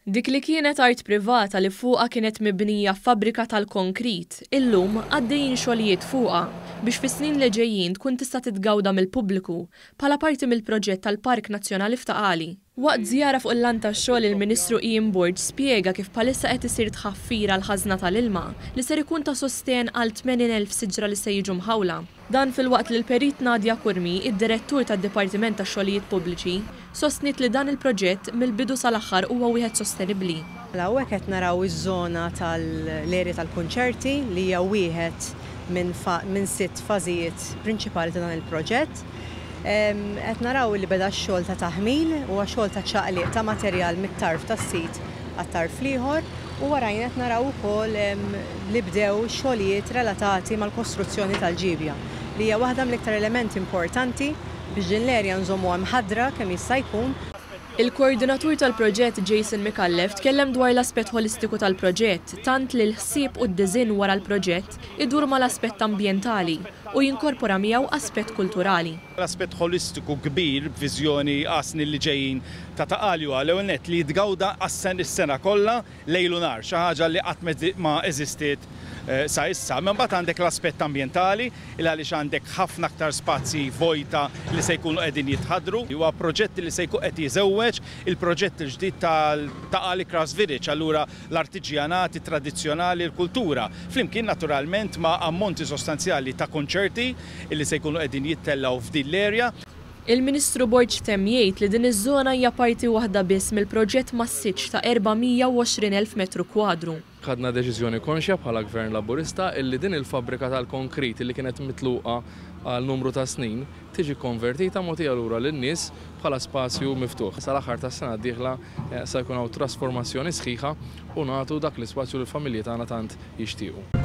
Dik li kienet art privata li fuqha kienet mibnija f'fabbrika tal-konkrit, illum għaddejjin xogħlijiet fuqha biex fis-snin li ġejjin tkun tista' titgawda mill-pubbliku bħala parti mill-proġett tal-Park Nazzjonali f'Qali. Waqt żjara fuq il-lant tax-xogħol il-Ministru Ian Borg spjega kif bħalissa qed isir tħaffir għall-ħażna tal-ilma li ser ikun ta' sostien għal 80,000 siġra li se jiġu mħawla. Dan fil-waqt li l-perit Nadja Kurmi, id-direttur tad-Dipartiment tax-Xogħlijiet Pubbliċi, sostniet li dan il-proġett mill-bidu sal-aħħar huwa wieħed sostenibbli. Hawnhekk qed naraw iż-żona tal-eri tal-kunċeri li hija wieħed minn 6 fażijiet prinċipali ta' dan il-proġett. Qed naraw li beda x-xogħol ta' taħmil huwa xogħol ta' ċaqliq ta' materjal mit-tarf tas-sit għat-tarf ieħor u warajn qed naraw ukoll li bdew xogħlijiet relatati mal-kostruzzjoni tal-ġibja li hija waħda mill-iktar elementi importanti biex din l-erja nżommuha mħaddra kemm jista' jkun. Il-koordinatur tal-proġett Jason Mikallef tkellem dwar l-aspett holistiku tal-proġett, tant li l-ħsieb u d-diżinn wara l-proġett idur mal-aspett ambjentali u jinkorpora miegħu aspett kulturali. L-aspett holistiku kbir b'viżjoni qasni li ġejjin ta' taqalju għal net li jitgawda is-sena kollha lejl u nar, xi ħaġa li qatt ma eżistiet sa issa. Mbagħad għandek l-aspett ambjentali il għaliex għandek ħafna aktar spazji vojta li se jkunu qegħdin jitħaddru. Huwa proġetti li se jkun qed jiżewweġ il-proġett il-ġdid tal-Qali Cross Village, allura l-artiġjanati tradizzjonali l-kultura. Flimkien naturalment ma' ammonti sostanzjali ta' konċerti li se jkunu qegħdin jittellaw f'din l-erja. Il-Ministru Borg temm jgħid li din iż-żona hija parti waħda biss mill-proġett massiġġ ta' 420,000 metru kwadru. Ħadna deċiżjoni konxja bħala Gvern Laburista illi din il-fabbrika tal-konkrit li kienet mitluqa għal numru ta' snin tiġi konvertita mogħtija lura lin-nies bħala spazju miftuħ. Sal-aħħar tas-sena d-dieħla se jkun hawn trasformazzjoni sħiħa u nagħtu dak l-ispazju li l-familji tagħna tant jixtiequ.